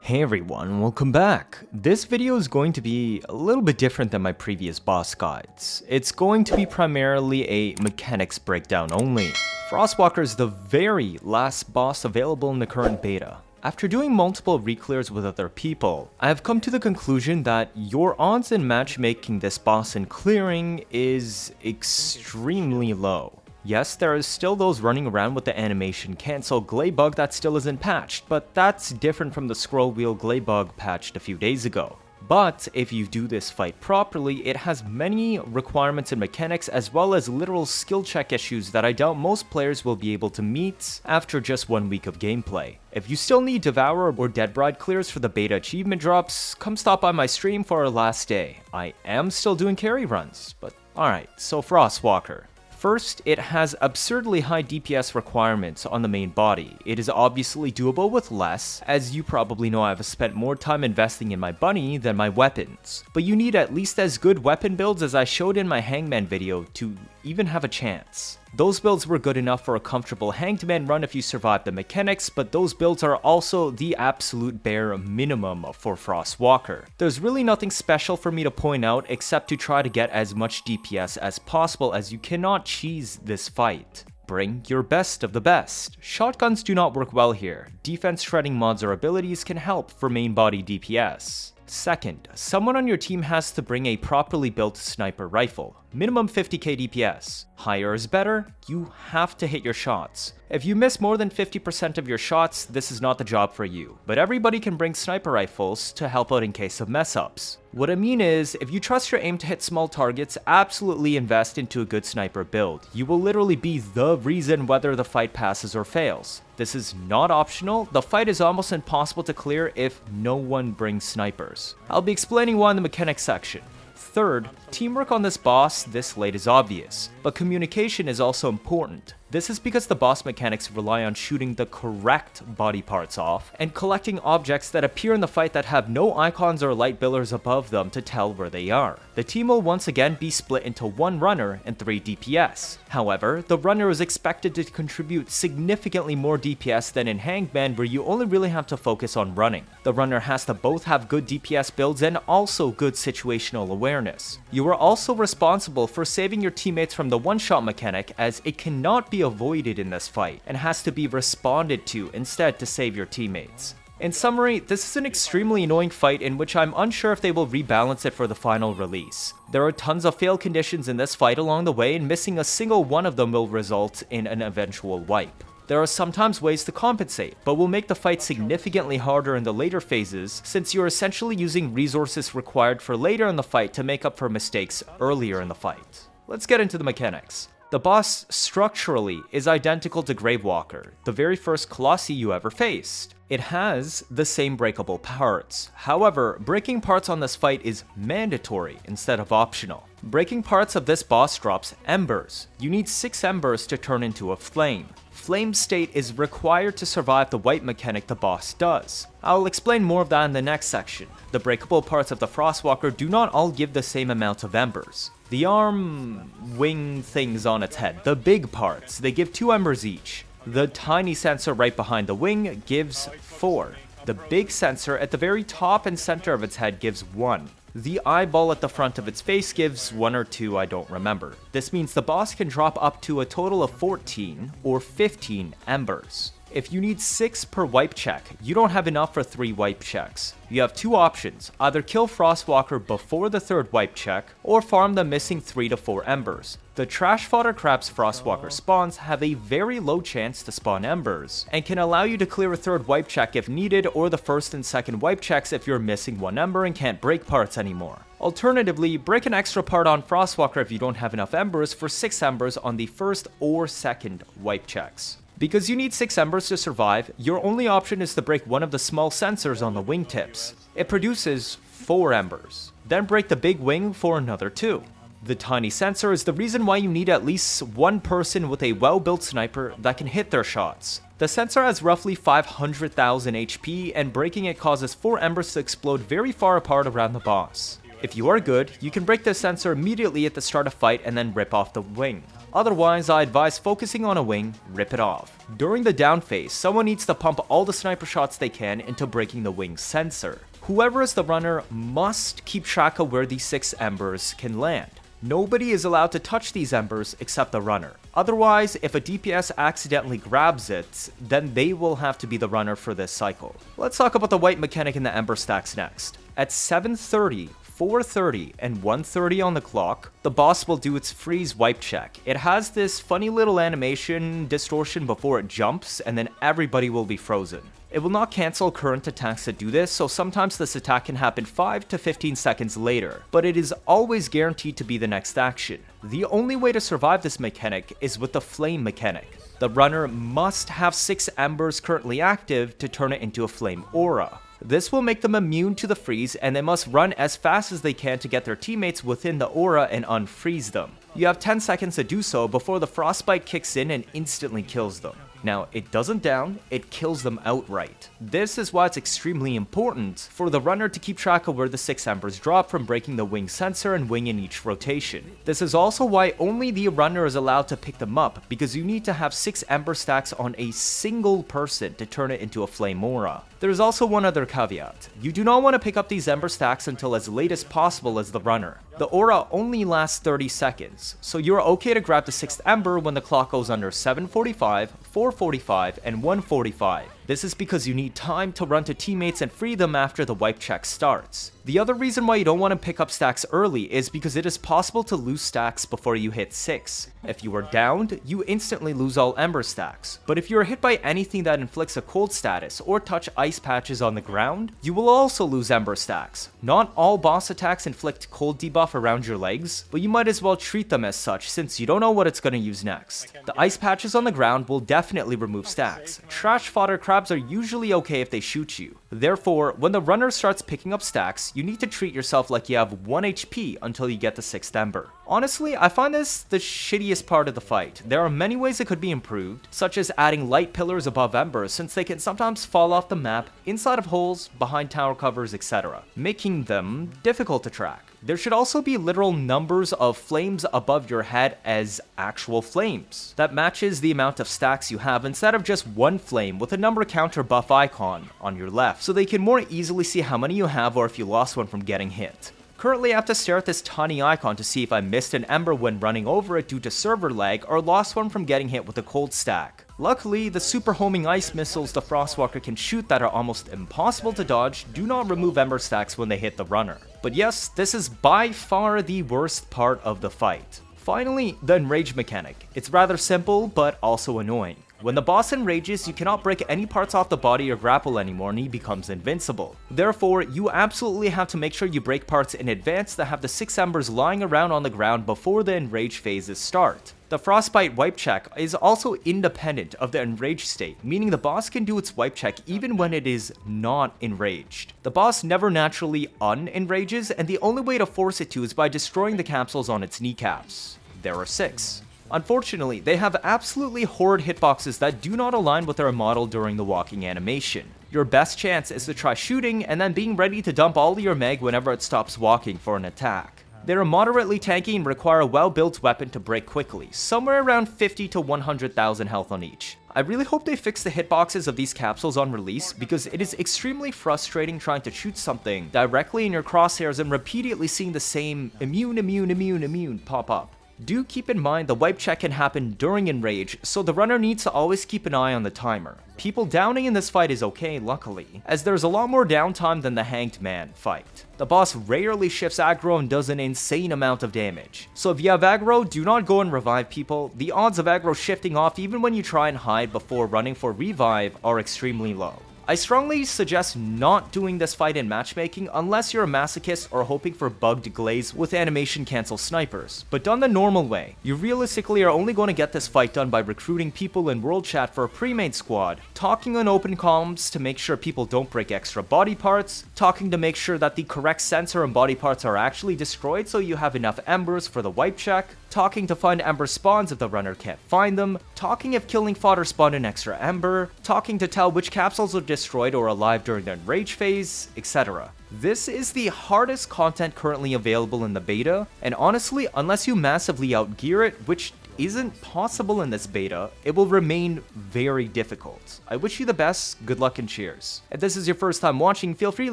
Hey everyone, welcome back. This video is going to be a little bit different than my previous boss guides. It's going to be primarily a mechanics breakdown only. Frostwalker is the very last boss available in the current beta. After doing multiple reclears with other people, I have come to the conclusion that your odds in matchmaking this boss and clearing is extremely low. Yes, there is still those running around with the animation cancel Gley bug that still isn't patched, but that's different from the scroll wheel Gley bug patched a few days ago. But if you do this fight properly, it has many requirements and mechanics as well as literal skill check issues that I doubt most players will be able to meet after just 1 week of gameplay. If you still need Devourer or Dead Bride clears for the beta achievement drops, come stop by my stream for our last day. I am still doing carry runs, but alright, so Frostwalker. First, it has absurdly high DPS requirements on the main body. It is obviously doable with less, as you probably know I've spent more time investing in my bunny than my weapons. But you need at least as good weapon builds as I showed in my Hangman video to even have a chance. Those builds were good enough for a comfortable Hanged Man run if you survive the mechanics, but those builds are also the absolute bare minimum for Frostwalker. There's really nothing special for me to point out except to try to get as much DPS as possible, as you cannot cheese this fight. Bring your best of the best. Shotguns do not work well here. Defense shredding mods or abilities can help for main body DPS. Second, someone on your team has to bring a properly built sniper rifle. Minimum 50k DPS. Higher is better, you have to hit your shots. If you miss more than 50% of your shots, this is not the job for you, but everybody can bring sniper rifles to help out in case of mess ups. What I mean is, if you trust your aim to hit small targets, absolutely invest into a good sniper build. You will literally be the reason whether the fight passes or fails. This is not optional, the fight is almost impossible to clear if no one brings snipers. I'll be explaining why in the mechanics section. Third, teamwork on this boss this late is obvious, but communication is also important. This is because the boss mechanics rely on shooting the correct body parts off and collecting objects that appear in the fight that have no icons or light billers above them to tell where they are. The team will once again be split into 1 runner and 3 DPS. However, the runner is expected to contribute significantly more DPS than in Hangman, where you only really have to focus on running. The runner has to both have good DPS builds and also good situational awareness. You are also responsible for saving your teammates from the one-shot mechanic, as it cannot be avoided in this fight and has to be responded to instead to save your teammates. In summary, this is an extremely annoying fight in which I'm unsure if they will rebalance it for the final release. There are tons of fail conditions in this fight along the way, and missing a single one of them will result in an eventual wipe. There are sometimes ways to compensate, but will make the fight significantly harder in the later phases, since you're essentially using resources required for later in the fight to make up for mistakes earlier in the fight. Let's get into the mechanics. The boss structurally is identical to Gravewalker, the very first Colossi you ever faced. It has the same breakable parts. However, breaking parts on this fight is mandatory instead of optional. Breaking parts of this boss drops Embers. You need 6 Embers to turn into a flame. Flame state is required to survive the wipe mechanic the boss does. I'll explain more of that in the next section. The breakable parts of the Frostwalker do not all give the same amount of Embers. The arm wing things on its head, the big parts, they give 2 Embers each. The tiny sensor right behind the wing gives 4. The big sensor at the very top and center of its head gives 1. The eyeball at the front of its face gives 1 or 2, I don't remember. This means the boss can drop up to a total of 14 or 15 Embers. If you need 6 per wipe check, you don't have enough for 3 wipe checks. You have 2 options, either kill Frostwalker before the 3rd wipe check, or farm the missing 3 to 4 Embers. The trash fodder crabs Frostwalker spawns have a very low chance to spawn Embers, and can allow you to clear a 3rd wipe check if needed, or the 1st and 2nd wipe checks if you're missing 1 Ember and can't break parts anymore. Alternatively, break an extra part on Frostwalker if you don't have enough Embers for 6 Embers on the 1st or 2nd wipe checks. Because you need 6 Embers to survive, your only option is to break one of the small sensors on the wingtips. It produces 4 Embers. Then break the big wing for another 2. The tiny sensor is the reason why you need at least 1 person with a well-built sniper that can hit their shots. The sensor has roughly 500,000 HP, and breaking it causes 4 Embers to explode very far apart around the boss. If you are good, you can break the sensor immediately at the start of fight and then rip off the wing. Otherwise, I advise focusing on a wing, rip it off. During the down phase, someone needs to pump all the sniper shots they can into breaking the wing sensor. Whoever is the runner must keep track of where these 6 embers can land. Nobody is allowed to touch these embers except the runner. Otherwise, if a DPS accidentally grabs it, then they will have to be the runner for this cycle. Let's talk about the white mechanic in the ember stacks next. At 7:30, 4:30, and 1:30 on the clock, the boss will do its freeze wipe check. It has this funny little animation distortion before it jumps, and then everybody will be frozen. It will not cancel current attacks that do this, so sometimes this attack can happen 5 to 15 seconds later, but it is always guaranteed to be the next action. The only way to survive this mechanic is with the flame mechanic. The runner must have 6 embers currently active to turn it into a flame aura. This will make them immune to the freeze, and they must run as fast as they can to get their teammates within the aura and unfreeze them. You have 10 seconds to do so before the frostbite kicks in and instantly kills them. Now, it doesn't down, it kills them outright. This is why it's extremely important for the runner to keep track of where the 6 embers drop from breaking the wing sensor and wing in each rotation. This is also why only the runner is allowed to pick them up, because you need to have 6 ember stacks on a single person to turn it into a flame aura. There's also one other caveat. You do not want to pick up these ember stacks until as late as possible as the runner. The aura only lasts 30 seconds, so you're okay to grab the 6th ember when the clock goes under 7:45, 4:45, and 1:45. This is because you need time to run to teammates and free them after the wipe check starts. The other reason why you don't want to pick up stacks early is because it is possible to lose stacks before you hit 6. If you are downed, you instantly lose all ember stacks. But if you are hit by anything that inflicts a cold status or touch ice patches on the ground, you will also lose ember stacks. Not all boss attacks inflict cold debuff around your legs, but you might as well treat them as such since you don't know what it's going to use next. The ice patches on the ground will definitely remove stacks. Trash fodder crabs are usually okay if they shoot you. Therefore, when the runner starts picking up stacks, you need to treat yourself like you have 1 HP until you get the 6th ember. Honestly, I find this the shittiest part of the fight. There are many ways it could be improved, such as adding light pillars above embers since they can sometimes fall off the map, inside of holes, behind tower covers, etc., making them difficult to track. There should also be literal numbers of flames above your head as actual flames. That matches the amount of stacks you have instead of just one flame with a number counter buff icon on your left, so they can more easily see how many you have or if you lost one from getting hit. Currently, I have to stare at this tiny icon to see if I missed an ember when running over it due to server lag or lost one from getting hit with a cold stack. Luckily, the super homing ice missiles the Frostwalker can shoot that are almost impossible to dodge do not remove ember stacks when they hit the runner. But yes, this is by far the worst part of the fight. Finally, the Enrage Mechanic. It's rather simple, but also annoying. When the boss enrages, you cannot break any parts off the body or grapple anymore and he becomes invincible. Therefore, you absolutely have to make sure you break parts in advance that have the 6 embers lying around on the ground before the enrage phases start. The frostbite wipe check is also independent of the enraged state, meaning the boss can do its wipe check even when it is not enraged. The boss never naturally unenrages, and the only way to force it to is by destroying the capsules on its kneecaps. There are 6. Unfortunately, they have absolutely horrid hitboxes that do not align with their model during the walking animation. Your best chance is to try shooting and then being ready to dump all your mag whenever it stops walking for an attack. They are moderately tanky and require a well-built weapon to break quickly, somewhere around 50 to 100,000 health on each. I really hope they fix the hitboxes of these capsules on release because it is extremely frustrating trying to shoot something directly in your crosshairs and repeatedly seeing the same immune pop up. Do keep in mind the wipe check can happen during Enrage, so the runner needs to always keep an eye on the timer. People downing in this fight is okay, luckily, as there's a lot more downtime than the Hanged Man fight. The boss rarely shifts aggro and does an insane amount of damage. So if you have aggro, do not go and revive people. The odds of aggro shifting off even when you try and hide before running for revive are extremely low. I strongly suggest not doing this fight in matchmaking unless you're a masochist or hoping for bugged Gleys with animation cancel snipers, but done the normal way. You realistically are only going to get this fight done by recruiting people in world chat for a pre-made squad, talking on open comms to make sure people don't break extra body parts, talking to make sure that the correct sensor and body parts are actually destroyed so you have enough embers for the wipe check, talking to find ember spawns if the runner can't find them, talking if killing fodder spawned an extra ember, talking to tell which capsules are destroyed or alive during the enrage phase, etc. This is the hardest content currently available in the beta, and honestly, unless you massively outgear it, which isn't possible in this beta, it will remain very difficult. I wish you the best, good luck and cheers. If this is your first time watching, feel free to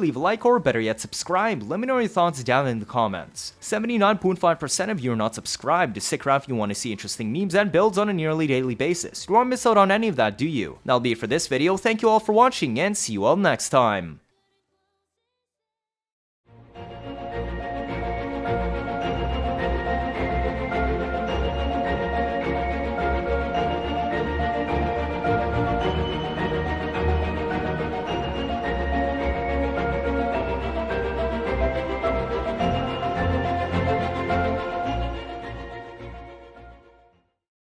leave a like or better yet subscribe. Let me know your thoughts down in the comments. 79.5% of you are not subscribed. Stick around if you want to see interesting memes and builds on a nearly daily basis. You won't miss out on any of that, do you? That'll be it for this video. Thank you all for watching and see you all next time.